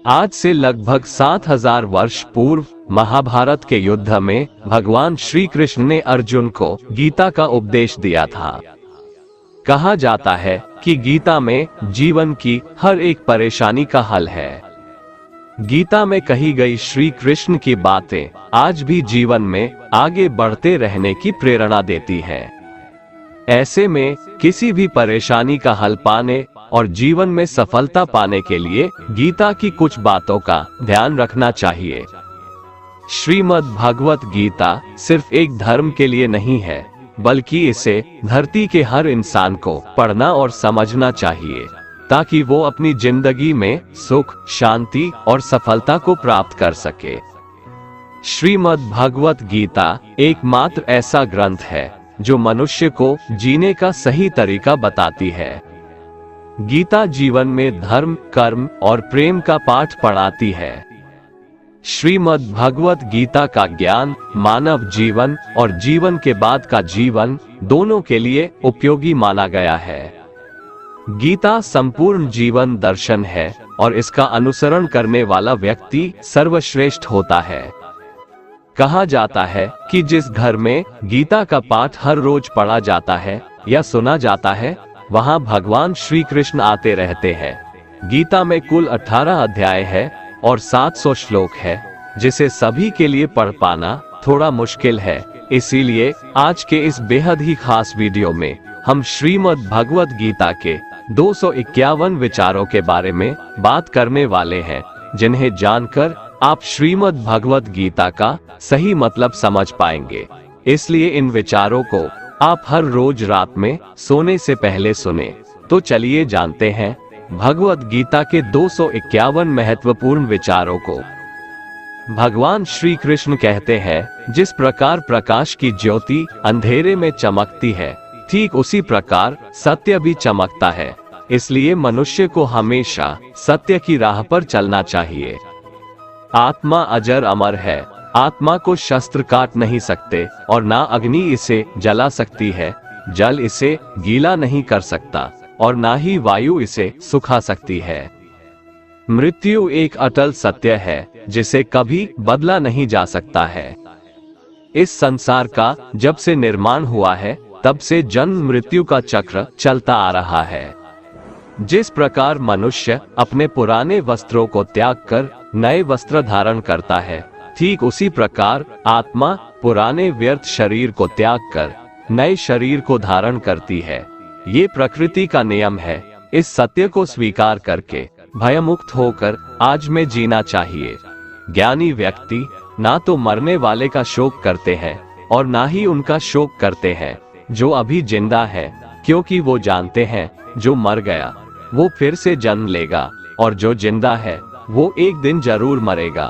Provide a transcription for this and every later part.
आज से लगभग 7000 वर्ष पूर्व महाभारत के युद्ध में भगवान श्री कृष्ण ने अर्जुन को गीता का उपदेश दिया था। कहा जाता है कि गीता में जीवन की हर एक परेशानी का हल है। गीता में कही गई श्री कृष्ण की बातें आज भी जीवन में आगे बढ़ते रहने की प्रेरणा देती हैं। ऐसे में किसी भी परेशानी का हल पाने और जीवन में सफलता पाने के लिए गीता की कुछ बातों का ध्यान रखना चाहिए। श्रीमद् भगवत गीता सिर्फ एक धर्म के लिए नहीं है, बल्कि इसे धरती के हर इंसान को पढ़ना और समझना चाहिए, ताकि वो अपनी जिंदगी में सुख, शांति और सफलता को प्राप्त कर सके। श्रीमद् भगवत गीता एकमात्र ऐसा ग्रंथ है जो मनुष्य को जीने का सही तरीका बताती है। गीता जीवन में धर्म, कर्म और प्रेम का पाठ पढ़ाती है। श्रीमद् भगवत गीता का ज्ञान मानव जीवन और जीवन के बाद का जीवन दोनों के लिए उपयोगी माना गया है। गीता संपूर्ण जीवन दर्शन है और इसका अनुसरण करने वाला व्यक्ति सर्वश्रेष्ठ होता है। कहा जाता है कि जिस घर में गीता का पाठ हर रोज पढ़ा जाता है या सुना जाता है, वहां भगवान श्री कृष्ण आते रहते हैं। गीता में कुल 18 अध्याय है और 700 श्लोक है, जिसे सभी के लिए पढ़ पाना थोड़ा मुश्किल है। इसीलिए आज के इस बेहद ही खास वीडियो में हम श्रीमद् भगवत गीता के 251 विचारों के बारे में बात करने वाले हैं, जिन्हें जानकर आप श्रीमद् भगवत गीता का सही मतलब समझ पाएंगे। इसलिए इन विचारों को आप हर रोज रात में सोने से पहले सुने। तो चलिए जानते हैं भगवत गीता के 251 महत्वपूर्ण विचारों को। भगवान श्री कृष्ण कहते हैं, जिस प्रकार प्रकाश की ज्योति अंधेरे में चमकती है, ठीक उसी प्रकार सत्य भी चमकता है। इसलिए मनुष्य को हमेशा सत्य की राह पर चलना चाहिए। आत्मा अजर अमर है। आत्मा को शस्त्र काट नहीं सकते और ना अग्नि इसे जला सकती है। जल इसे गीला नहीं कर सकता और ना ही वायु इसे सुखा सकती है। मृत्यु एक अटल सत्य है जिसे कभी बदला नहीं जा सकता है। इस संसार का जब से निर्माण हुआ है, तब से जन्म मृत्यु का चक्र चलता आ रहा है। जिस प्रकार मनुष्य अपने पुराने वस्त्रों को त्याग कर नए वस्त्र धारण करता है, ठीक उसी प्रकार आत्मा पुराने व्यर्थ शरीर को त्याग कर नए शरीर को धारण करती है। ये प्रकृति का नियम है। इस सत्य को स्वीकार करके भयमुक्त होकर आज में जीना चाहिए। ज्ञानी व्यक्ति ना तो मरने वाले का शोक करते हैं और ना ही उनका शोक करते हैं जो अभी जिंदा है, क्योंकि वो जानते हैं जो मर गया वो फिर से जन्म लेगा और जो जिंदा है वो एक दिन जरूर मरेगा।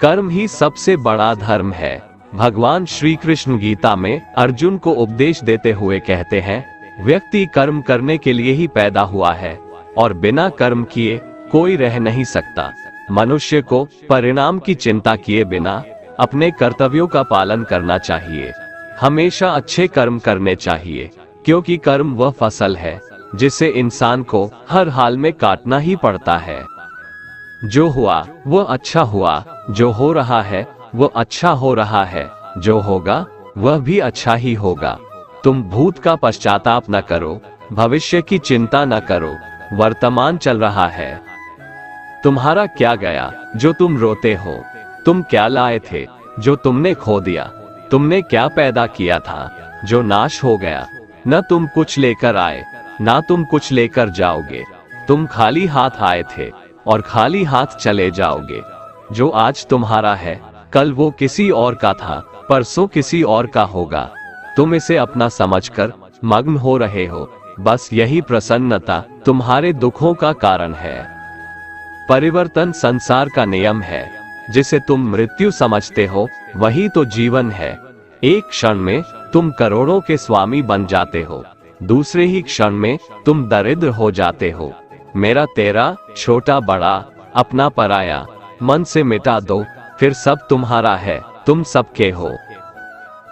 कर्म ही सबसे बड़ा धर्म है। भगवान श्री कृष्ण गीता में अर्जुन को उपदेश देते हुए कहते हैं, व्यक्ति कर्म करने के लिए ही पैदा हुआ है और बिना कर्म किए कोई रह नहीं सकता। मनुष्य को परिणाम की चिंता किए बिना अपने कर्तव्यों का पालन करना चाहिए। हमेशा अच्छे कर्म करने चाहिए, क्योंकि कर्म वह फसल है जिसे इंसान को हर हाल में काटना ही पड़ता है। जो हुआ वो अच्छा हुआ, जो हो रहा है वो अच्छा हो रहा है, जो होगा वह भी अच्छा ही होगा। तुम भूत का पश्चाताप न करो, भविष्य की चिंता न करो, वर्तमान चल रहा है। तुम्हारा क्या गया जो तुम रोते हो? तुम क्या लाए थे जो तुमने खो दिया? तुमने क्या पैदा किया था जो नाश हो गया? न तुम कुछ लेकर आए, ना तुम कुछ लेकर जाओगे। तुम खाली हाथ आए थे और खाली हाथ चले जाओगे। जो आज तुम्हारा है, कल वो किसी और का था, परसों किसी और का होगा। तुम इसे अपना समझकर मग्न हो रहे हो। बस यही प्रसन्नता तुम्हारे दुखों का कारण है। परिवर्तन संसार का नियम है। जिसे तुम मृत्यु समझते हो वही तो जीवन है। एक क्षण में तुम करोड़ों के स्वामी बन जाते हो, दूसरे ही क्षण में तुम दरिद्र हो जाते हो। मेरा तेरा, छोटा बड़ा, अपना पराया, मन से मिटा दो, फिर सब तुम्हारा है, तुम सबके हो।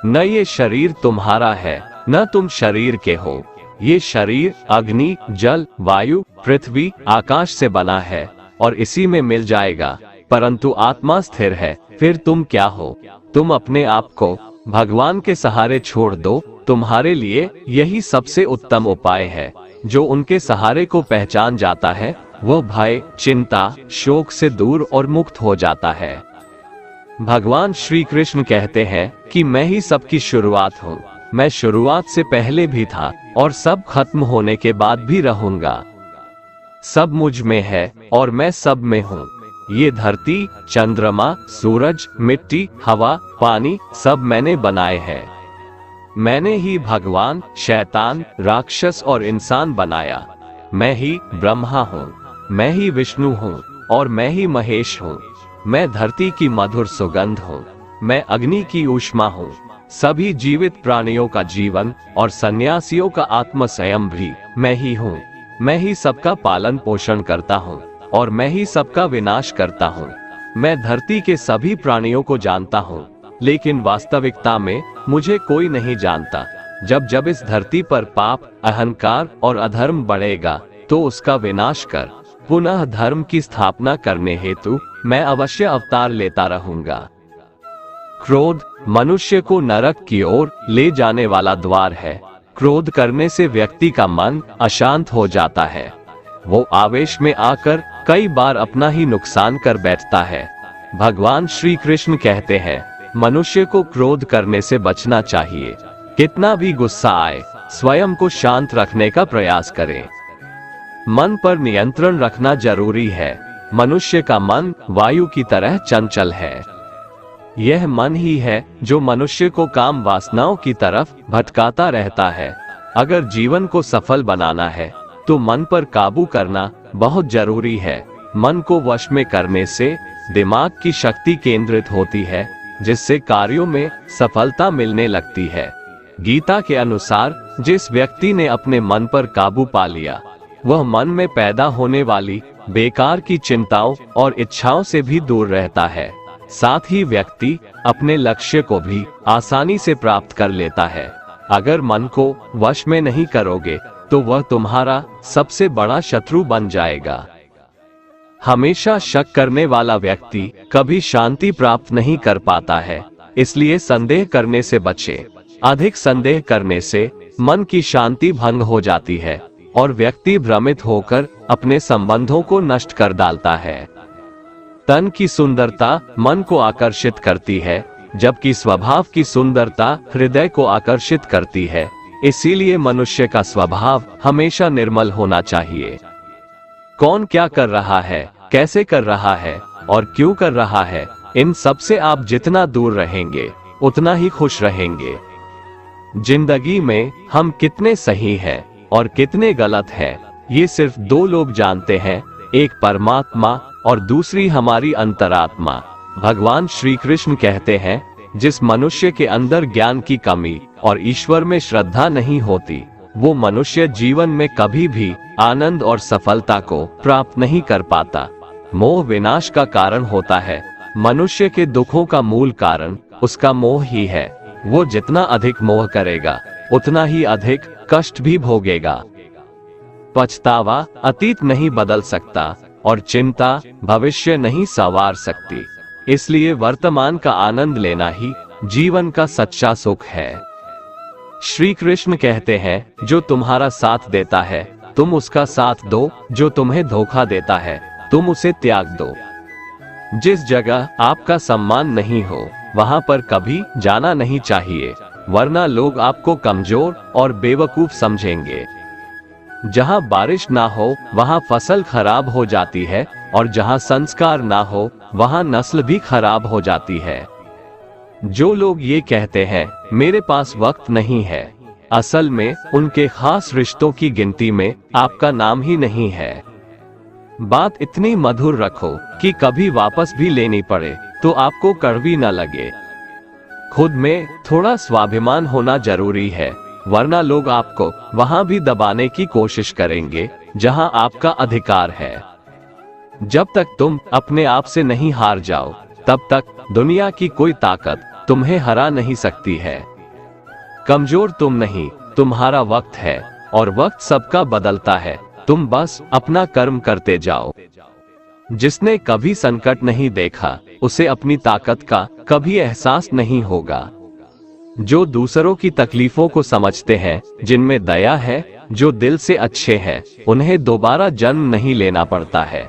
न ये शरीर तुम्हारा है, न तुम शरीर के हो। ये शरीर अग्नि, जल, वायु, पृथ्वी, आकाश से बना है। और इसी में मिल जाएगा, परंतु आत्मा स्थिर है। फिर तुम क्या हो? तुम अपने आप को भगवान के सहारे छोड़ दो। तुम्हारे लिए यही सबसे उत्तम उपाय है। जो उनके सहारे को पहचान जाता है वह भय, चिंता, शोक से दूर और मुक्त हो जाता है। भगवान श्री कृष्ण कहते हैं कि मैं ही सबकी शुरुआत हूँ। मैं शुरुआत से पहले भी था और सब खत्म होने के बाद भी रहूंगा। सब मुझ में है और मैं सब में हूँ। ये धरती, चंद्रमा, सूरज, मिट्टी, हवा, पानी सब मैंने बनाए हैं। मैंने ही भगवान, शैतान, राक्षस और इंसान बनाया। मैं ही ब्रह्मा हूँ, मैं ही विष्णु हूँ और मैं ही महेश हूँ। मैं धरती की मधुर सुगंध हूँ, मैं अग्नि की ऊष्मा हूँ। सभी जीवित प्राणियों का जीवन और सन्यासियों का आत्म संयम भी मैं ही हूँ। मैं ही सबका पालन पोषण करता हूँ और मैं ही सबका विनाश करता हूँ। मैं धरती के सभी प्राणियों को जानता हूँ, लेकिन वास्तविकता में मुझे कोई नहीं जानता। जब जब इस धरती पर पाप, अहंकार और अधर्म बढ़ेगा तो उसका विनाश कर पुनः धर्म की स्थापना करने हेतु मैं अवश्य अवतार लेता रहूंगा। क्रोध मनुष्य को नरक की ओर ले जाने वाला द्वार है। क्रोध करने से व्यक्ति का मन अशांत हो जाता है। वो आवेश में आकर कई बार अपना ही नुकसान कर बैठता है। भगवान श्री कृष्ण कहते हैं, मनुष्य को क्रोध करने से बचना चाहिए। कितना भी गुस्सा आए, स्वयं को शांत रखने का प्रयास करें। मन पर नियंत्रण रखना जरूरी है। मनुष्य का मन वायु की तरह चंचल है। यह मन ही है जो मनुष्य को काम वासनाओं की तरफ भटकाता रहता है। अगर जीवन को सफल बनाना है तो मन पर काबू करना बहुत जरूरी है। मन को वश में करने से दिमाग की शक्ति केंद्रित होती है, जिससे कार्यों में सफलता मिलने लगती है। गीता के अनुसार जिस व्यक्ति ने अपने मन पर काबू पा लिया, वह मन में पैदा होने वाली बेकार की चिंताओं और इच्छाओं से भी दूर रहता है। साथ ही व्यक्ति अपने लक्ष्य को भी आसानी से प्राप्त कर लेता है। अगर मन को वश में नहीं करोगे तो वह तुम्हारा सबसे बड़ा शत्रु बन जाएगा। हमेशा शक करने वाला व्यक्ति कभी शांति प्राप्त नहीं कर पाता है, इसलिए संदेह करने से बचे। अधिक संदेह करने से मन की शांति भंग हो जाती है और व्यक्ति भ्रमित होकर अपने संबंधों को नष्ट कर डालता है। तन की सुंदरता मन को आकर्षित करती है, जबकि स्वभाव की सुंदरता हृदय को आकर्षित करती है। इसीलिए मनुष्य का स्वभाव हमेशा निर्मल होना चाहिए। कौन क्या कर रहा है, कैसे कर रहा है और क्यों कर रहा है, इन सब से आप जितना दूर रहेंगे उतना ही खुश रहेंगे। जिंदगी में हम कितने सही हैं और कितने गलत हैं, ये सिर्फ दो लोग जानते हैं, एक परमात्मा और दूसरी हमारी अंतरात्मा। भगवान श्री कृष्ण कहते हैं, जिस मनुष्य के अंदर ज्ञान की कमी और ईश्वर में श्रद्धा नहीं होती, वो मनुष्य जीवन में कभी भी आनंद और सफलता को प्राप्त नहीं कर पाता। मोह विनाश का कारण होता है। मनुष्य के दुखों का मूल कारण उसका मोह ही है। वो जितना अधिक मोह करेगा उतना ही अधिक कष्ट भी भोगेगा। पछतावा अतीत नहीं बदल सकता और चिंता भविष्य नहीं संवार सकती। इसलिए वर्तमान का आनंद लेना ही जीवन का सच्चा सुख है। श्री कृष्ण कहते हैं, जो तुम्हारा साथ देता है तुम उसका साथ दो, जो तुम्हें धोखा देता है तुम उसे त्याग दो। जिस जगह आपका सम्मान नहीं हो वहां पर कभी जाना नहीं चाहिए, वरना लोग आपको कमजोर और बेवकूफ समझेंगे। जहां बारिश ना हो वहां फसल खराब हो जाती है और जहां संस्कार ना हो वहां नस्ल भी खराब हो जाती है। जो लोग ये कहते हैं मेरे पास वक्त नहीं है, असल में उनके खास रिश्तों की गिनती में आपका नाम ही नहीं है। बात इतनी मधुर रखो कि कभी वापस भी लेनी पड़े तो आपको कड़वी न लगे। खुद में थोड़ा स्वाभिमान होना जरूरी है, वरना लोग आपको वहां भी दबाने की कोशिश करेंगे जहां आपका अधिकार है। जब तक तुम अपने आप से नहीं हार जाओ तब तक दुनिया की कोई ताकत तुम्हें हरा नहीं सकती है। कमजोर तुम नहीं, तुम्हारा वक्त है और वक्त सबका बदलता है। तुम बस अपना कर्म करते जाओ। जिसने कभी संकट नहीं देखा उसे अपनी ताकत का कभी एहसास नहीं होगा। जो दूसरों की तकलीफों को समझते हैं, जिनमें दया है, जो दिल से अच्छे हैं, उन्हें दोबारा जन्म नहीं लेना पड़ता है।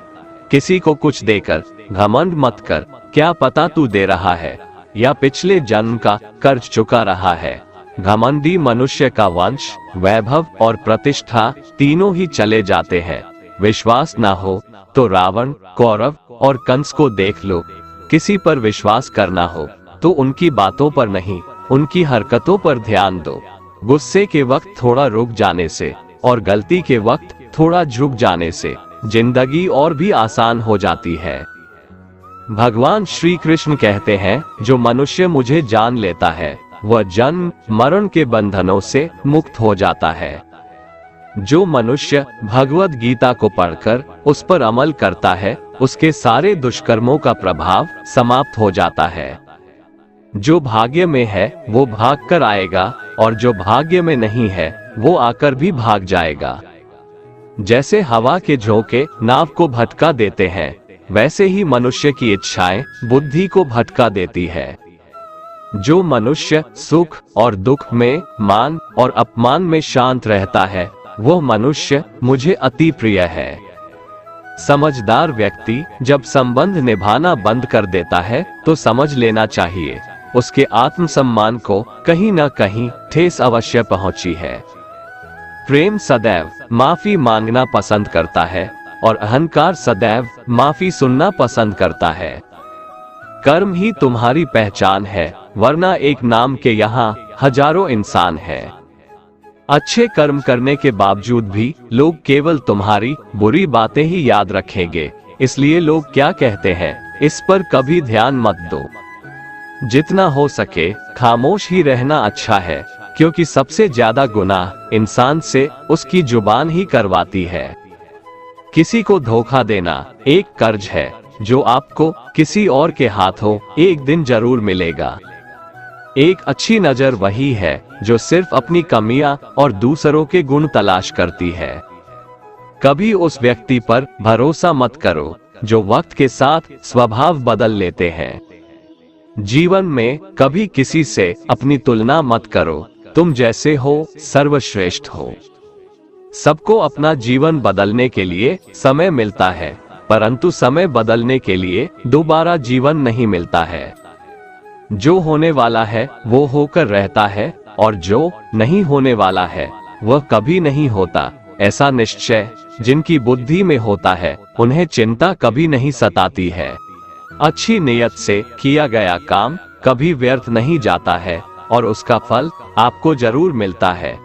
किसी को कुछ देकर घमंड मत कर, क्या पता तू दे रहा है या पिछले जन्म का कर्ज चुका रहा है। घमंडी मनुष्य का वंश, वैभव और प्रतिष्ठा तीनों ही चले जाते हैं। विश्वास ना हो तो रावण, कौरव और कंस को देख लो। किसी पर विश्वास करना हो तो उनकी बातों पर नहीं, उनकी हरकतों पर ध्यान दो। गुस्से के वक्त थोड़ा रुक जाने से और गलती के वक्त थोड़ा झुक जाने से जिंदगी और भी आसान हो जाती है। भगवान श्री कृष्ण कहते हैं, जो मनुष्य मुझे जान लेता है वह जन्म मरण के बंधनों से मुक्त हो जाता है। जो मनुष्य भगवत गीता को पढ़कर उस पर अमल करता है, उसके सारे दुष्कर्मों का प्रभाव समाप्त हो जाता है। जो भाग्य में है वो भाग कर आएगा और जो भाग्य में नहीं है वो आकर भी भाग जाएगा। जैसे हवा के झोंके नाव को भटका देते हैं, वैसे ही मनुष्य की इच्छाएं बुद्धि को भटका देती है। जो मनुष्य सुख और दुख में, मान और अपमान में शांत रहता है, वह मनुष्य मुझे अति प्रिय है। समझदार व्यक्ति जब संबंध निभाना बंद कर देता है तो समझ लेना चाहिए उसके आत्मसम्मान को कहीं न कहीं ठेस अवश्य पहुंची है। प्रेम सदैव माफी मांगना पसंद करता है और अहंकार सदैव माफी सुनना पसंद करता है। कर्म ही तुम्हारी पहचान है, वरना एक नाम के यहाँ हजारों इंसान हैं। अच्छे कर्म करने के बावजूद भी लोग केवल तुम्हारी बुरी बातें ही याद रखेंगे, इसलिए लोग क्या कहते हैं इस पर कभी ध्यान मत दो। जितना हो सके खामोश ही रहना अच्छा है, क्योंकि सबसे ज्यादा गुनाह इंसान से उसकी जुबान ही करवाती है। किसी को धोखा देना एक कर्ज है जो आपको किसी और के हाथों एक दिन जरूर मिलेगा। एक अच्छी नजर वही है जो सिर्फ अपनी कमियां और दूसरों के गुण तलाश करती है। कभी उस व्यक्ति पर भरोसा मत करो जो वक्त के साथ स्वभाव बदल लेते हैं। जीवन में कभी किसी से अपनी तुलना मत करो, तुम जैसे हो सर्वश्रेष्ठ हो। सबको अपना जीवन बदलने के लिए समय मिलता है, परंतु समय बदलने के लिए दोबारा जीवन नहीं मिलता है। जो होने वाला है वो होकर रहता है और जो नहीं होने वाला है वह कभी नहीं होता। ऐसा निश्चय जिनकी बुद्धि में होता है उन्हें चिंता कभी नहीं सताती है। अच्छी नीयत से किया गया काम कभी व्यर्थ नहीं जाता है और उसका फल आपको जरूर मिलता है।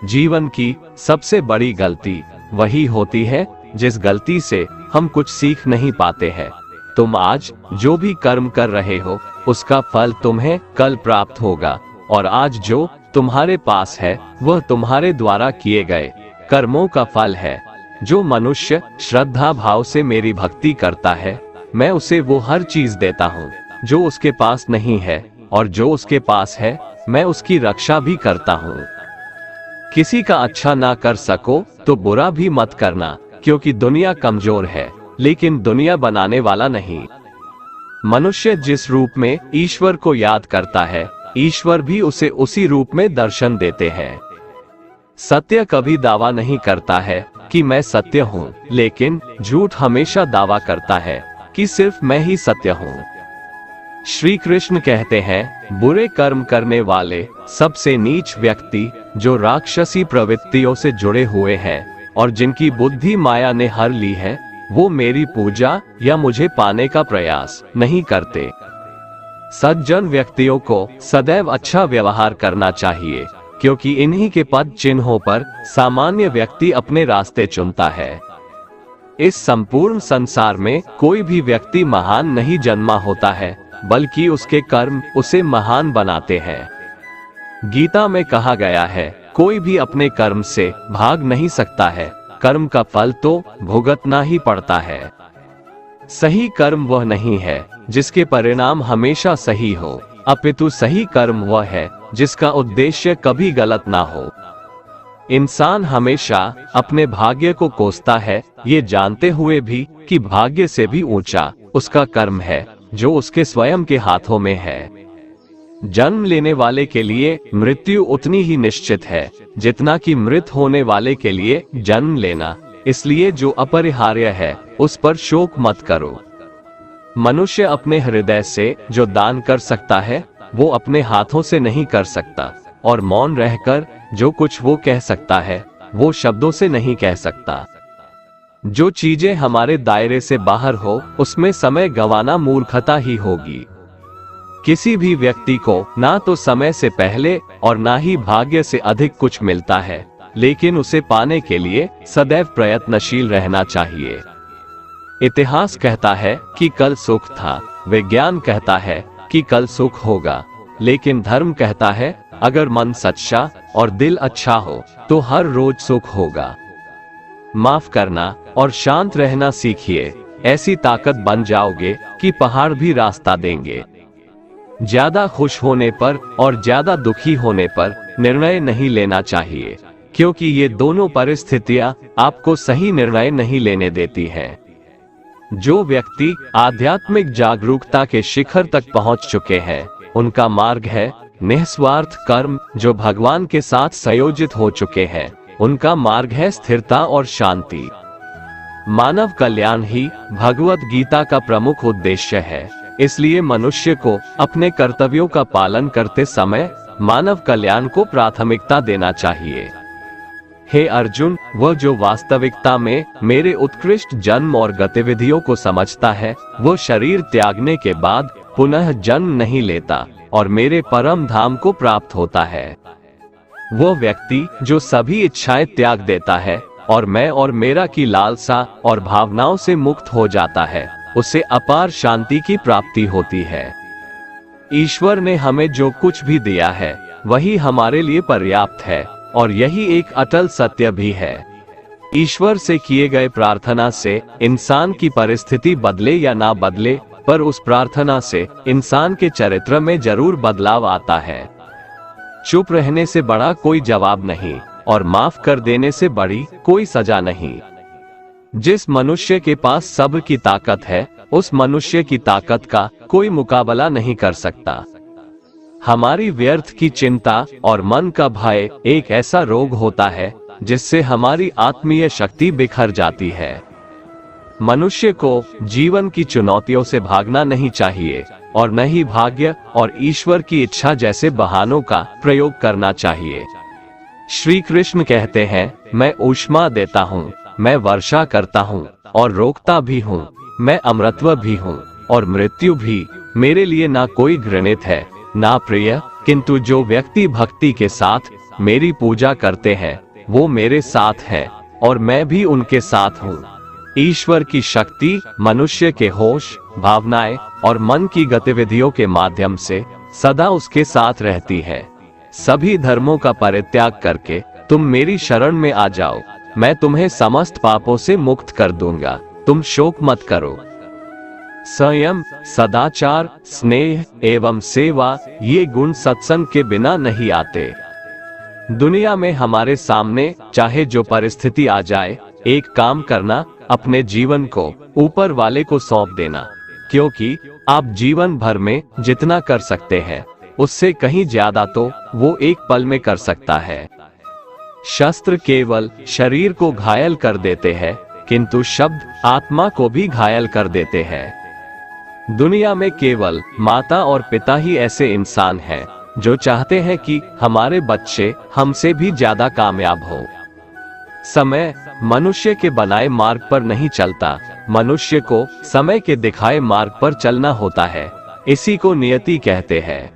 जीवन की सबसे बड़ी गलती वही होती है जिस गलती से हम कुछ सीख नहीं पाते हैं। तुम आज जो भी कर्म कर रहे हो उसका फल तुम्हें कल प्राप्त होगा, और आज जो तुम्हारे पास है वह तुम्हारे द्वारा किए गए कर्मों का फल है। जो मनुष्य श्रद्धा भाव से मेरी भक्ति करता है, मैं उसे वो हर चीज देता हूँ जो उसके पास नहीं है, और जो उसके पास है मैं उसकी रक्षा भी करता हूँ। किसी का अच्छा ना कर सको तो बुरा भी मत करना, क्योंकि दुनिया कमजोर है लेकिन दुनिया बनाने वाला नहीं। मनुष्य जिस रूप में ईश्वर को याद करता है, ईश्वर भी उसे उसी रूप में दर्शन देते हैं। सत्य कभी दावा नहीं करता है कि मैं सत्य हूँ, लेकिन झूठ हमेशा दावा करता है कि सिर्फ मैं ही सत्य हूँ। श्री कृष्ण कहते हैं, बुरे कर्म करने वाले सबसे नीच व्यक्ति जो राक्षसी प्रवृत्तियों से जुड़े हुए हैं और जिनकी बुद्धि माया ने हर ली है, वो मेरी पूजा या मुझे पाने का प्रयास नहीं करते। सज्जन व्यक्तियों को सदैव अच्छा व्यवहार करना चाहिए, क्योंकि इन्हीं के पद चिन्हों पर सामान्य व्यक्ति अपने रास्ते चुनता है। इस संपूर्ण संसार में कोई भी व्यक्ति महान नहीं जन्मा होता है, बल्कि उसके कर्म उसे महान बनाते हैं। गीता में कहा गया है, कोई भी अपने कर्म से भाग नहीं सकता है, कर्म का फल तो भुगतना ही पड़ता है। सही कर्म वह नहीं है जिसके परिणाम हमेशा सही हो, अपितु सही कर्म वह है जिसका उद्देश्य कभी गलत ना हो। इंसान हमेशा अपने भाग्य को कोसता है, ये जानते हुए भी कि भाग्य से भी ऊंचा उसका कर्म है जो उसके स्वयं के हाथों में है। जन्म लेने वाले के लिए मृत्यु उतनी ही निश्चित है जितना कि मृत होने वाले के लिए जन्म लेना, इसलिए जो अपरिहार्य है उस पर शोक मत करो। मनुष्य अपने हृदय से जो दान कर सकता है वो अपने हाथों से नहीं कर सकता, और मौन रहकर जो कुछ वो कह सकता है वो शब्दों से नहीं कह सकता। जो चीजें हमारे दायरे से बाहर हो उसमें समय गंवाना मूर्खता ही होगी। किसी भी व्यक्ति को ना तो समय से पहले और ना ही भाग्य से अधिक कुछ मिलता है, लेकिन उसे पाने के लिए सदैव प्रयत्नशील रहना चाहिए। इतिहास कहता है कि कल सुख था, विज्ञान कहता है कि कल सुख होगा, लेकिन धर्म कहता है अगर मन सच्चा और दिल अच्छा हो तो हर रोज सुख होगा। माफ करना और शांत रहना सीखिए, ऐसी ताकत बन जाओगे कि पहाड़ भी रास्ता देंगे। ज्यादा खुश होने पर और ज्यादा दुखी होने पर निर्णय नहीं लेना चाहिए, क्योंकि ये दोनों परिस्थितियां आपको सही निर्णय नहीं लेने देती हैं। जो व्यक्ति आध्यात्मिक जागरूकता के शिखर तक पहुंच चुके हैं उनका मार्ग है निस्वार्थ कर्म। जो भगवान के साथ संयोजित हो चुके हैं उनका मार्ग है स्थिरता और शांति। मानव कल्याण ही भगवत गीता का प्रमुख उद्देश्य है, इसलिए मनुष्य को अपने कर्तव्यों का पालन करते समय मानव कल्याण को प्राथमिकता देना चाहिए। हे अर्जुन, वह जो वास्तविकता में मेरे उत्कृष्ट जन्म और गतिविधियों को समझता है वो शरीर त्यागने के बाद पुनः जन्म नहीं लेता और मेरे परम धाम को प्राप्त होता है। वो व्यक्ति जो सभी इच्छाएं त्याग देता है और मैं और मेरा की लालसा और भावनाओं से मुक्त हो जाता है, उसे अपार शांति की प्राप्ति होती है। ईश्वर ने हमें जो कुछ भी दिया है वही हमारे लिए पर्याप्त है और यही एक अटल सत्य भी है। ईश्वर से किए गए प्रार्थना से इंसान की परिस्थिति बदले या ना बदले, पर उस प्रार्थना से इंसान के चरित्र में जरूर बदलाव आता है। चुप रहने से बड़ा कोई जवाब नहीं और माफ कर देने से बड़ी कोई सजा नहीं। जिस मनुष्य के पास सब्र की ताकत है उस मनुष्य की ताकत का कोई मुकाबला नहीं कर सकता। हमारी व्यर्थ की चिंता और मन का भय एक ऐसा रोग होता है जिससे हमारी आत्मीय शक्ति बिखर जाती है। मनुष्य को जीवन की चुनौतियों से भागना नहीं चाहिए और न ही भाग्य और ईश्वर की इच्छा जैसे बहानों का प्रयोग करना चाहिए। श्री कृष्ण कहते हैं, मैं ऊष्मा देता हूँ, मैं वर्षा करता हूँ और रोकता भी हूँ, मैं अमरत्व भी हूँ और मृत्यु भी। मेरे लिए ना कोई घृणित है ना प्रिय, किंतु जो व्यक्ति भक्ति के साथ मेरी पूजा करते हैं वो मेरे साथ है और मैं भी उनके साथ हूँ। ईश्वर की शक्ति मनुष्य के होश, भावनाएं और मन की गतिविधियों के माध्यम से सदा उसके साथ रहती है। सभी धर्मों का परित्याग करके तुम मेरी शरण में आ जाओ, मैं तुम्हें समस्त पापों से मुक्त कर दूंगा। तुम शोक मत करो। संयम, सदाचार, स्नेह एवं सेवा ये गुण सत्संग के बिना नहीं आते। दुनिया में हमारे सामने चाहे जो परिस्थिति आ जाए, एक काम करना, अपने जीवन को ऊपर वाले को सौंप देना, क्योंकि आप जीवन भर में जितना कर सकते हैं उससे कहीं ज्यादा तो वो एक पल में कर सकता है। शस्त्र केवल शरीर को घायल कर देते हैं, किंतु शब्द आत्मा को भी घायल कर देते हैं। दुनिया में केवल माता और पिता ही ऐसे इंसान हैं जो चाहते हैं कि हमारे बच्चे हमसे भी ज्यादा कामयाब हो। समय मनुष्य के बनाए मार्ग पर नहीं चलता, मनुष्य को समय के दिखाए मार्ग पर चलना होता है। इसी को नियति कहते हैं।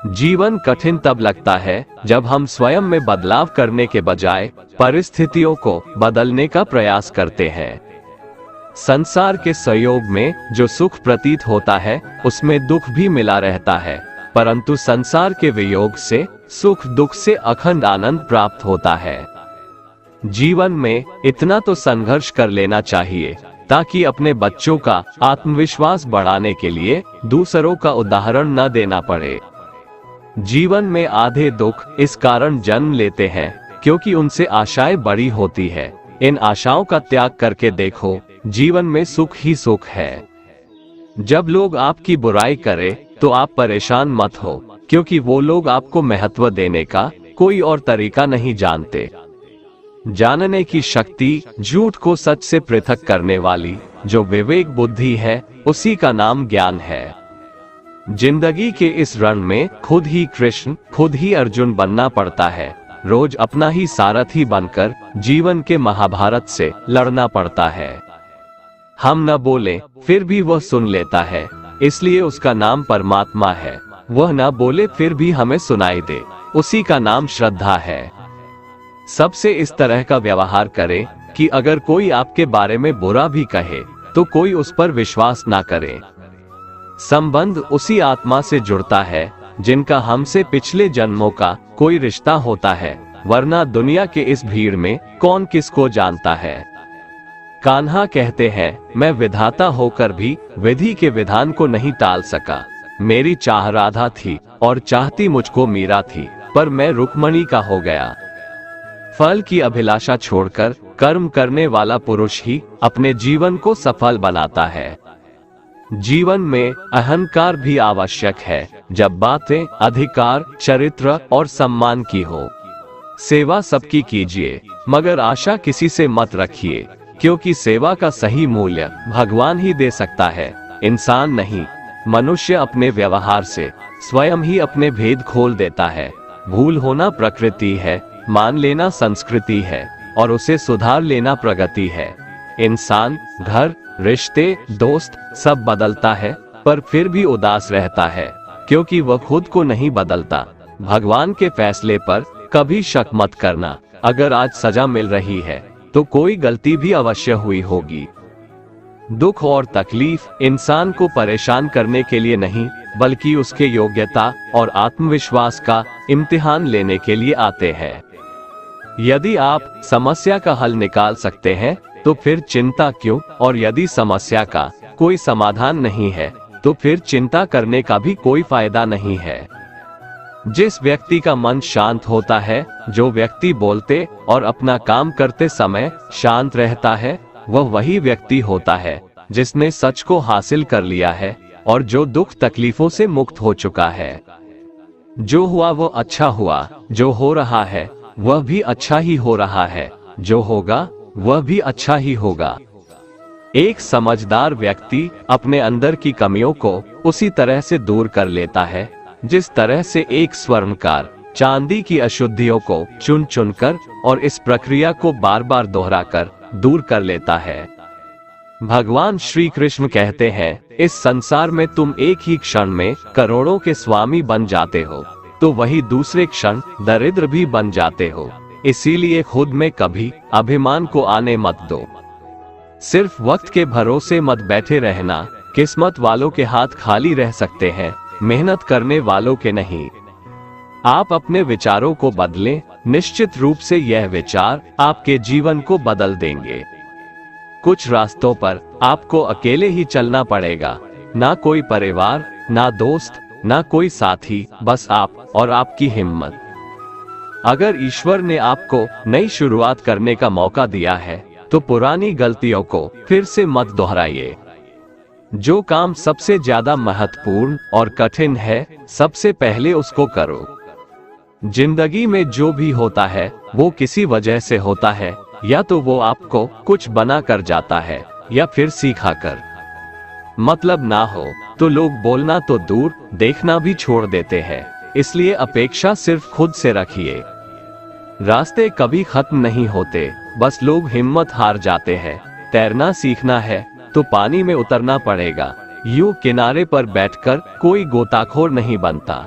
जीवन कठिन तब लगता है जब हम स्वयं में बदलाव करने के बजाय परिस्थितियों को बदलने का प्रयास करते हैं। संसार के सहयोग में जो सुख प्रतीत होता है उसमें दुख भी मिला रहता है, परंतु संसार के वियोग से सुख दुख से अखंड आनंद प्राप्त होता है। जीवन में इतना तो संघर्ष कर लेना चाहिए ताकि अपने बच्चों का आत्मविश्वास बढ़ाने के लिए दूसरों का उदाहरण न देना पड़े। जीवन में आधे दुख इस कारण जन्म लेते हैं क्योंकि उनसे आशाएं बड़ी होती है। इन आशाओं का त्याग करके देखो, जीवन में सुख ही सुख है। जब लोग आपकी बुराई करें तो आप परेशान मत हो, क्योंकि वो लोग आपको महत्व देने का कोई और तरीका नहीं जानते। जानने की शक्ति, झूठ को सच से पृथक करने वाली जो विवेक बुद्धि है, उसी का नाम ज्ञान है। जिंदगी के इस रण में खुद ही कृष्ण, खुद ही अर्जुन बनना पड़ता है। रोज अपना ही सारथी बनकर जीवन के महाभारत से लड़ना पड़ता है। हम न बोले फिर भी वह सुन लेता है, इसलिए उसका नाम परमात्मा है। वह न बोले फिर भी हमें सुनाई दे, उसी का नाम श्रद्धा है। सबसे इस तरह का व्यवहार करें कि अगर कोई आपके बारे में बुरा भी कहे तो कोई उस पर विश्वास ना करे। संबंध उसी आत्मा से जुड़ता है जिनका हमसे पिछले जन्मों का कोई रिश्ता होता है, वरना दुनिया के इस भीड़ में कौन किसको जानता है। कान्हा कहते हैं, मैं विधाता होकर भी विधि के विधान को नहीं टाल सका। मेरी चाह राधा थी और चाहती मुझको मीरा थी, पर मैं रुक्मणी का हो गया। फल की अभिलाषा छोड़कर कर्म करने वाला पुरुष ही अपने जीवन को सफल बनाता है। जीवन में अहंकार भी आवश्यक है, जब बातें अधिकार, चरित्र और सम्मान की हो। सेवा सबकी कीजिए, मगर आशा किसी से मत रखिए, क्योंकि सेवा का सही मूल्य भगवान ही दे सकता है, इंसान नहीं। मनुष्य अपने व्यवहार से स्वयं ही अपने भेद खोल देता है। भूल होना प्रकृति है, मान लेना संस्कृति है, और उसे सुधार लेना प्रगति है। इंसान, घर, रिश्ते, दोस्त सब बदलता है, पर फिर भी उदास रहता है, क्योंकि वह खुद को नहीं बदलता। भगवान के फैसले पर कभी शक मत करना। अगर आज सजा मिल रही है तो कोई गलती भी अवश्य हुई होगी। दुख और तकलीफ इंसान को परेशान करने के लिए नहीं, बल्कि उसके योग्यता और आत्मविश्वास का इम्तिहान लेने के लिए आते हैं। यदि आप समस्या का हल निकाल सकते हैं तो फिर चिंता क्यों, और यदि समस्या का कोई समाधान नहीं है तो फिर चिंता करने का भी कोई फायदा नहीं है। जिस व्यक्ति का मन शांत होता है, जो व्यक्ति बोलते और अपना काम करते समय शांत रहता है, वह वही व्यक्ति होता है जिसने सच को हासिल कर लिया है और जो दुख तकलीफों से मुक्त हो चुका है। जो हुआ वो अच्छा हुआ, जो हो रहा है वह भी अच्छा ही हो रहा है, जो होगा वह भी अच्छा ही होगा। एक समझदार व्यक्ति अपने अंदर की कमियों को उसी तरह से दूर कर लेता है जिस तरह से एक स्वर्णकार चांदी की अशुद्धियों को चुन चुनकर और इस प्रक्रिया को बार बार दोहराकर दूर कर लेता है। भगवान श्री कृष्ण कहते हैं, इस संसार में तुम एक ही क्षण में करोड़ों के स्वामी बन जाते हो, तो वही दूसरे क्षण दरिद्र भी बन जाते हो। इसीलिए खुद में कभी अभिमान को आने मत दो। सिर्फ वक्त के भरोसे मत बैठे रहना। किस्मत वालों के हाथ खाली रह सकते हैं, मेहनत करने वालों के नहीं। आप अपने विचारों को बदलें, निश्चित रूप से यह विचार आपके जीवन को बदल देंगे। कुछ रास्तों पर आपको अकेले ही चलना पड़ेगा, ना कोई परिवार, ना दोस्त, ना कोई साथी, बस आप और आपकी हिम्मत। अगर ईश्वर ने आपको नई शुरुआत करने का मौका दिया है तो पुरानी गलतियों को फिर से मत दोहराइए। जो काम सबसे ज्यादा महत्वपूर्ण और कठिन है, सबसे पहले उसको करो। जिंदगी में जो भी होता है वो किसी वजह से होता है, या तो वो आपको कुछ बना कर जाता है या फिर सीखा कर। मतलब ना हो तो लोग बोलना तो दूर, देखना भी छोड़ देते हैं। इसलिए अपेक्षा सिर्फ खुद से रखिए। रास्ते कभी खत्म नहीं होते, बस लोग हिम्मत हार जाते हैं। तैरना सीखना है तो पानी में उतरना पड़ेगा, यूं किनारे पर बैठकर कोई गोताखोर नहीं बनता।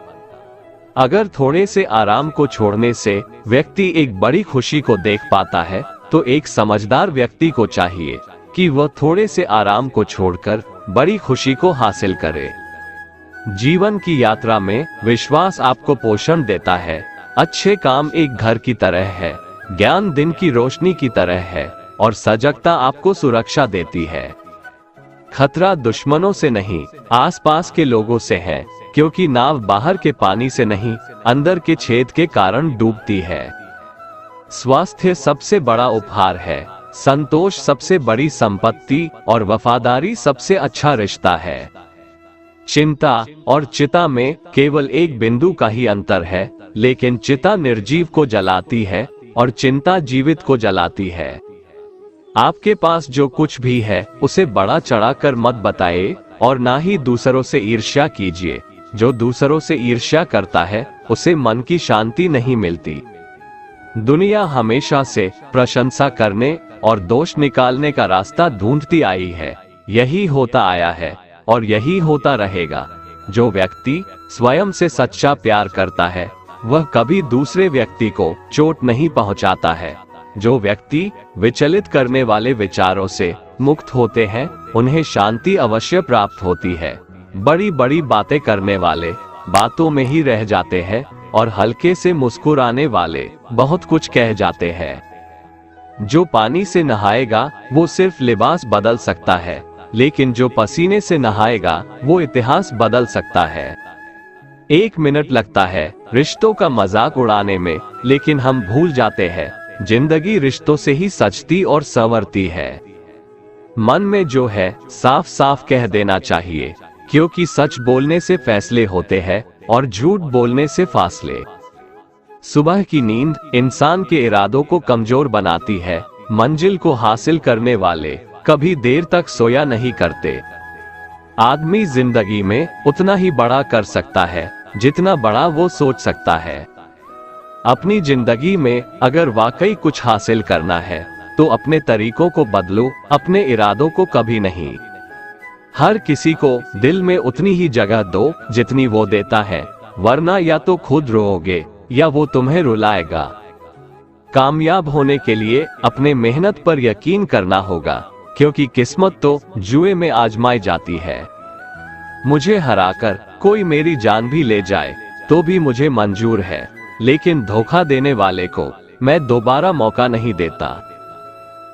अगर थोड़े से आराम को छोड़ने से व्यक्ति एक बड़ी खुशी को देख पाता है, तो एक समझदार व्यक्ति को चाहिए कि वह थोड़े से आराम को छोड़कर बड़ी खुशी को हासिल करे। जीवन की यात्रा में विश्वास आपको पोषण देता है। अच्छे काम एक घर की तरह है, ज्ञान दिन की रोशनी की तरह है, और सजगता आपको सुरक्षा देती है। खतरा दुश्मनों से नहीं, आसपास के लोगों से है, क्योंकि नाव बाहर के पानी से नहीं, अंदर के छेद के कारण डूबती है। स्वास्थ्य सबसे बड़ा उपहार है, संतोष सबसे बड़ी संपत्ति और वफादारी सबसे अच्छा रिश्ता है। चिंता और चिता में केवल एक बिंदु का ही अंतर है, लेकिन चिता निर्जीव को जलाती है और चिंता जीवित को जलाती है। आपके पास जो कुछ भी है उसे बड़ा चढ़ाकर मत बताइए और ना ही दूसरों से ईर्ष्या कीजिए। जो दूसरों से ईर्ष्या करता है उसे मन की शांति नहीं मिलती। दुनिया हमेशा से प्रशंसा करने और दोष निकालने का रास्ता ढूंढती आई है। यही होता आया है और यही होता रहेगा। जो व्यक्ति स्वयं से सच्चा प्यार करता है वह कभी दूसरे व्यक्ति को चोट नहीं पहुंचाता है। जो व्यक्ति विचलित करने वाले विचारों से मुक्त होते हैं उन्हें शांति अवश्य प्राप्त होती है। बड़ी बड़ी बातें करने वाले बातों में ही रह जाते हैं और हल्के से मुस्कुराने वाले बहुत कुछ कह जाते हैं। जो पानी से नहाएगा वो सिर्फ लिबास बदल सकता है, लेकिन जो पसीने से नहाएगा वो इतिहास बदल सकता है। 1 मिनट लगता है रिश्तों का मजाक उड़ाने में, लेकिन हम भूल जाते हैं जिंदगी रिश्तों से ही सजती और संवरती है। मन में जो है साफ साफ कह देना चाहिए, क्योंकि सच बोलने से फैसले होते हैं और झूठ बोलने से फासले। सुबह की नींद इंसान के इरादों को कमजोर बनाती है। मंजिल को हासिल करने वाले कभी देर तक सोया नहीं करते। आदमी जिंदगी में उतना ही बड़ा कर सकता है जितना बड़ा वो सोच सकता है। अपनी जिंदगी में अगर वाकई कुछ हासिल करना है तो अपने तरीकों को बदलो, अपने इरादों को कभी नहीं। हर किसी को दिल में उतनी ही जगह दो जितनी वो देता है, वरना या तो खुद रोओगे या वो तुम्हें रुलाएगा। कामयाब होने के लिए अपने मेहनत पर यकीन करना होगा, क्योंकि किस्मत तो जुए में आजमाई जाती है। मुझे हराकर कोई मेरी जान भी ले जाए तो भी मुझे मंजूर है, लेकिन धोखा देने वाले को मैं दोबारा मौका नहीं देता।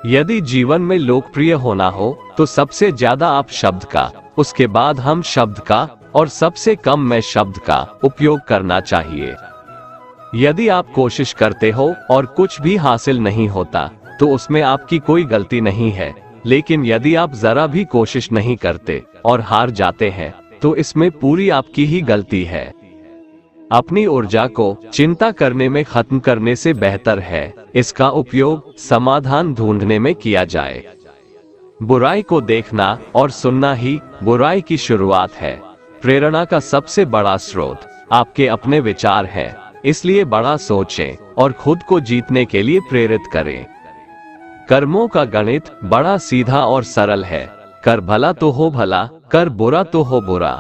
यदि जीवन में लोकप्रिय होना हो तो सबसे ज्यादा आप शब्द का, उसके बाद हम शब्द का और सबसे कम मैं शब्द का उपयोग करना चाहिए। यदि आप कोशिश करते हो और कुछ भी हासिल नहीं होता तो उसमें आपकी कोई गलती नहीं है, लेकिन यदि आप जरा भी कोशिश नहीं करते और हार जाते हैं तो इसमें पूरी आपकी ही गलती है। अपनी ऊर्जा को चिंता करने में खत्म करने से बेहतर है इसका उपयोग समाधान ढूंढने में किया जाए। बुराई को देखना और सुनना ही बुराई की शुरुआत है। प्रेरणा का सबसे बड़ा स्रोत आपके अपने विचार है, इसलिए बड़ा सोचें और खुद को जीतने के लिए प्रेरित करें। कर्मों का गणित बड़ा सीधा और सरल है। कर भला तो हो भला, कर बुरा तो हो बुरा।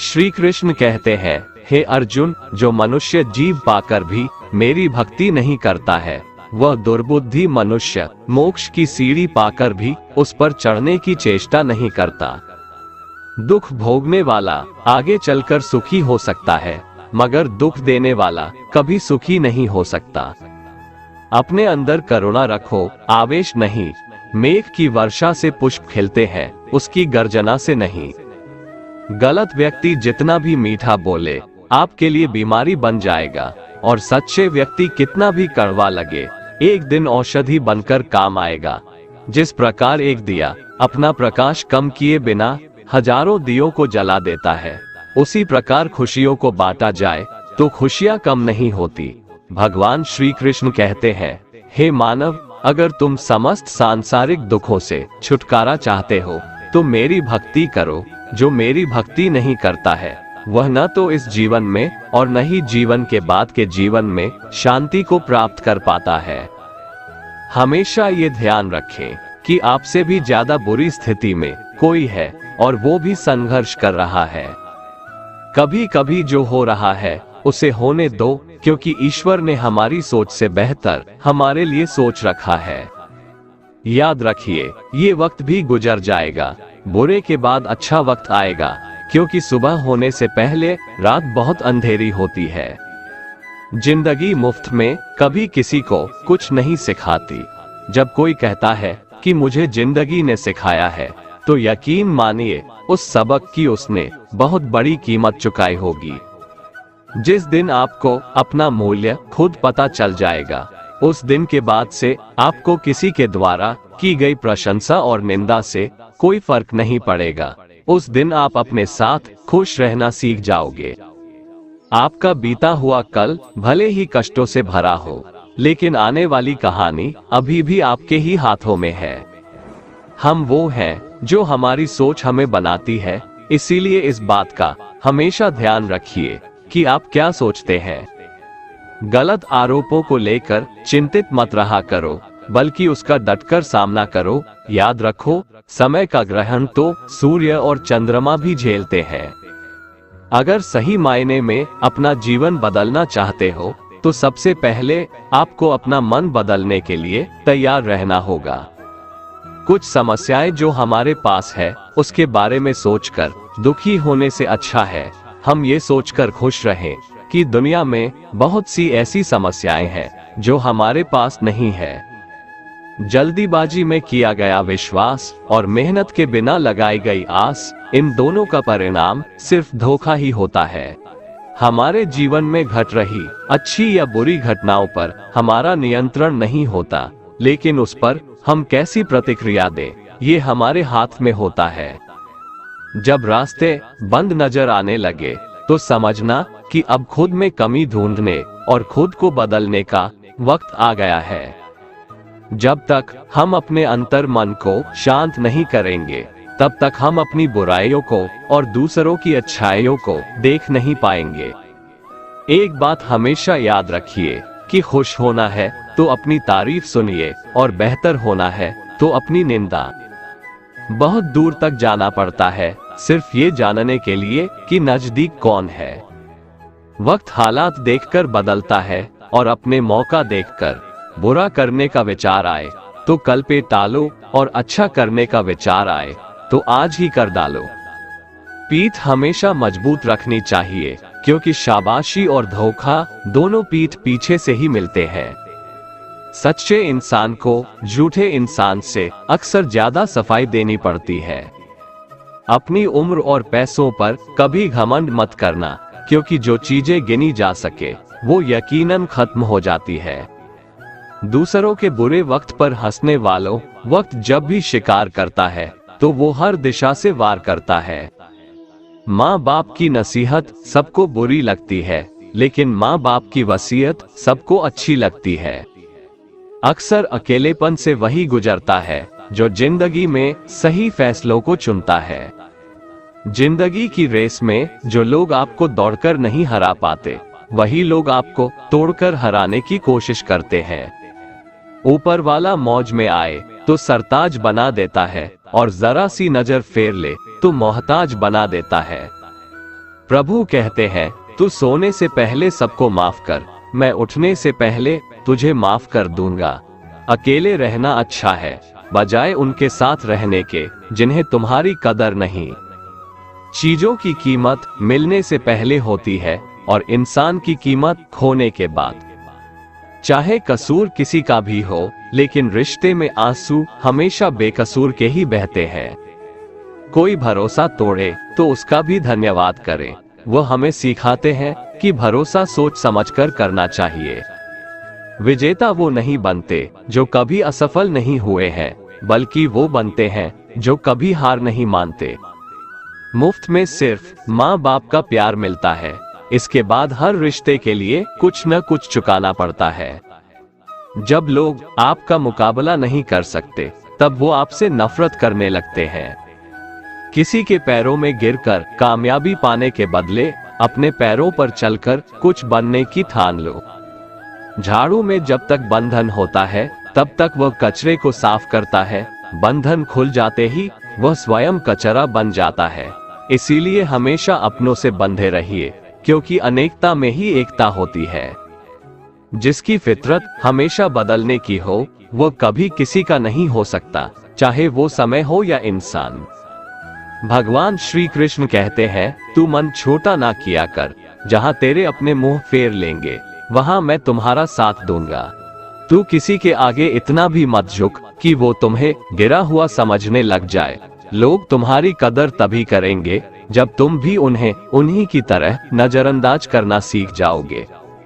श्री कृष्ण कहते हैं, हे अर्जुन, जो मनुष्य जीव पाकर भी मेरी भक्ति नहीं करता है वह दुर्बुद्धि मनुष्य मोक्ष की सीढ़ी पाकर भी उस पर चढ़ने की चेष्टा नहीं करता। दुख भोगने वाला आगे चलकर सुखी हो सकता है, मगर दुख देने वाला कभी सुखी नहीं हो सकता। अपने अंदर करुणा रखो, आवेश नहीं। मेघ की वर्षा से पुष्प खिलते हैं, उसकी गर्जना से नहीं। गलत व्यक्ति जितना भी मीठा बोले आपके लिए बीमारी बन जाएगा, और सच्चे व्यक्ति कितना भी कड़वा लगे एक दिन औषधि बनकर काम आएगा। जिस प्रकार एक दिया अपना प्रकाश कम किए बिना हजारों दियों को जला देता है, उसी प्रकार खुशियों को बांटा जाए तो खुशियां कम नहीं होती। भगवान श्री कृष्ण कहते हैं, हे मानव, अगर तुम समस्त सांसारिक दुखों से छुटकारा चाहते हो तो मेरी भक्ति करो। जो मेरी भक्ति नहीं करता है वह न तो इस जीवन में और न ही जीवन के बाद के जीवन में शांति को प्राप्त कर पाता है। हमेशा ये ध्यान रखें कि आपसे भी ज्यादा बुरी स्थिति में कोई है और वो भी संघर्ष कर रहा है। कभी कभी जो हो रहा है उसे होने दो, क्योंकि ईश्वर ने हमारी सोच से बेहतर हमारे लिए सोच रखा है। याद रखिए, ये वक्त भी गुजर जाएगा। बुरे के बाद अच्छा वक्त आएगा, क्योंकि सुबह होने से पहले रात बहुत अंधेरी होती है। जिंदगी मुफ्त में कभी किसी को कुछ नहीं सिखाती। जब कोई कहता है कि मुझे जिंदगी ने सिखाया है, तो यकीन मानिए उस सबक की उसने बहुत बड़ी कीमत चुकाई होगी। जिस दिन आपको अपना मूल्य खुद पता चल जाएगा, उस दिन के बाद से आपको किसी के द्वारा की गई प्रशंसा और निंदा से कोई फर्क नहीं पड़ेगा। उस दिन आप अपने साथ खुश रहना सीख जाओगे। आपका बीता हुआ कल भले ही कष्टों से भरा हो, लेकिन आने वाली कहानी अभी भी आपके ही हाथों में है। हम वो हैं जो हमारी सोच हमें बनाती है, इसीलिए इस बात का हमेशा ध्यान रखिए कि आप क्या सोचते हैं। गलत आरोपों को लेकर चिंतित मत रहा करो, बल्कि उसका डटकर सामना करो। याद रखो, समय का ग्रहण तो सूर्य और चंद्रमा भी झेलते हैं। अगर सही मायने में अपना जीवन बदलना चाहते हो तो सबसे पहले आपको अपना मन बदलने के लिए तैयार रहना होगा। कुछ समस्याएं जो हमारे पास है उसके बारे में सोचकर दुखी होने से अच्छा है हम ये सोचकर खुश रहें कि दुनिया में बहुत सी ऐसी समस्याएं हैं जो हमारे पास नहीं है। जल्दीबाजी में किया गया विश्वास और मेहनत के बिना लगाई गई आस, इन दोनों का परिणाम सिर्फ धोखा ही होता है। हमारे जीवन में घट रही अच्छी या बुरी घटनाओं पर हमारा नियंत्रण नहीं होता, लेकिन उस पर हम कैसी प्रतिक्रिया दें, ये हमारे हाथ में होता है। जब रास्ते बंद नजर आने लगे तो समझना कि अब खुद में कमी ढूंढने और खुद को बदलने का वक्त आ गया है। जब तक हम अपने अंतर मन को शांत नहीं करेंगे, तब तक हम अपनी बुराइयों को और दूसरों की अच्छाइयों को देख नहीं पाएंगे। एक बात हमेशा याद रखिए कि खुश होना है तो अपनी तारीफ सुनिए और बेहतर होना है तो अपनी निंदा। बहुत दूर तक जाना पड़ता है सिर्फ ये जानने के लिए कि नजदीक कौन है। वक्त हालात देखकर बदलता है और अपने मौका देखकर बुरा करने का विचार आए तो कल पे टालो और अच्छा करने का विचार आए तो आज ही कर डालो। पीठ हमेशा मजबूत रखनी चाहिए, क्योंकि शाबाशी और धोखा दोनों पीठ पीछे से ही मिलते हैं। सच्चे इंसान को झूठे इंसान से अक्सर ज्यादा सफाई देनी पड़ती है। अपनी उम्र और पैसों पर कभी घमंड मत करना, क्योंकि जो चीजें गिनी जा सके वो यकीनन खत्म हो जाती है। दूसरों के बुरे वक्त पर हंसने वालों वक्त जब भी शिकार करता है तो वो हर दिशा से वार करता है। माँ बाप की नसीहत सबको बुरी लगती है, लेकिन माँ बाप की वसीयत सबको अच्छी लगती है। अक्सर अकेलेपन से वही गुजरता है जो जिंदगी में सही फैसलों को चुनता है। जिंदगी की रेस में जो लोग आपको दौड़कर नहीं हरा पाते, वही लोग आपको तोड़कर हराने की कोशिश करते हैं। ऊपर वाला मौज में आए तो सरताज बना देता है और जरा सी नजर फेर ले तो मोहताज बना देता है। प्रभु कहते हैं, तू सोने से पहले सबको माफ कर, मैं उठने से पहले तुझे माफ कर दूंगा। अकेले रहना अच्छा है बजाय उनके साथ रहने के जिन्हें तुम्हारी कदर नहीं। चीजों की कीमत मिलने से पहले होती है और इंसान की कीमत खोने के बाद। चाहे कसूर किसी का भी हो, लेकिन रिश्ते में आंसू हमेशा बेकसूर के ही बहते हैं। कोई भरोसा तोड़े तो उसका भी धन्यवाद करें। वो हमें सिखाते हैं कि भरोसा सोच समझकर करना चाहिए। विजेता वो नहीं बनते जो कभी असफल नहीं हुए हैं, बल्कि वो बनते हैं जो कभी हार नहीं मानते। मुफ्त में सिर्फ माँ बाप का प्यार मिलता है, इसके बाद हर रिश्ते के लिए कुछ न कुछ चुकाना पड़ता है। जब लोग आपका मुकाबला नहीं कर सकते, तब वो आपसे नफरत करने लगते हैं। किसी के पैरों में गिरकर कामयाबी पाने के बदले अपने पैरों पर चलकर कुछ बनने की ठान लो। झाड़ू में जब तक बंधन होता है, तब तक वह कचरे को साफ करता है। बंधन खुल जाते ही वह स्वयं कचरा बन जाता है। इसीलिए हमेशा अपनों से बंधे रहिए, क्योंकि अनेकता में ही एकता होती है। जिसकी फितरत हमेशा बदलने की हो, वो कभी किसी का नहीं हो सकता, चाहे वो समय हो या इंसान। भगवान श्री कृष्ण कहते हैं, तू मन छोटा ना किया कर, जहाँ तेरे अपने मुंह फेर लेंगे वहाँ मैं तुम्हारा साथ दूंगा। तू किसी के आगे इतना भी मत झुक कि वो तुम्हें गिरा हुआ समझने लग जाए। लोग तुम्हारी कदर तभी करेंगे जब तुम भी उन्हें उन्हीं की तरह नजरअंदाज करना सीख जाओगे।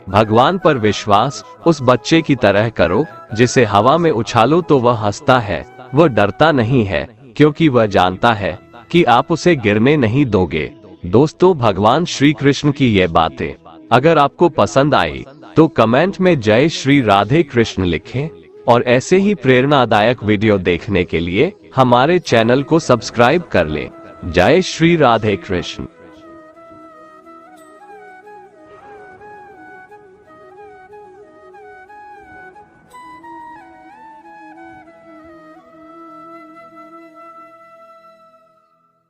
भगवान पर विश्वास उस बच्चे की तरह करो जिसे हवा में उछालो तो वह हंसता है, वह डरता नहीं है, क्योंकि वह जानता है कि आप उसे गिरने नहीं दोगे। दोस्तों, भगवान श्री कृष्ण की ये बातें अगर आपको पसंद आई तो कमेंट में जय श्री राधे कृष्ण लिखें और ऐसे ही प्रेरणादायक वीडियो देखने के लिए हमारे चैनल को सब्सक्राइब कर लें। जय श्री राधे कृष्ण।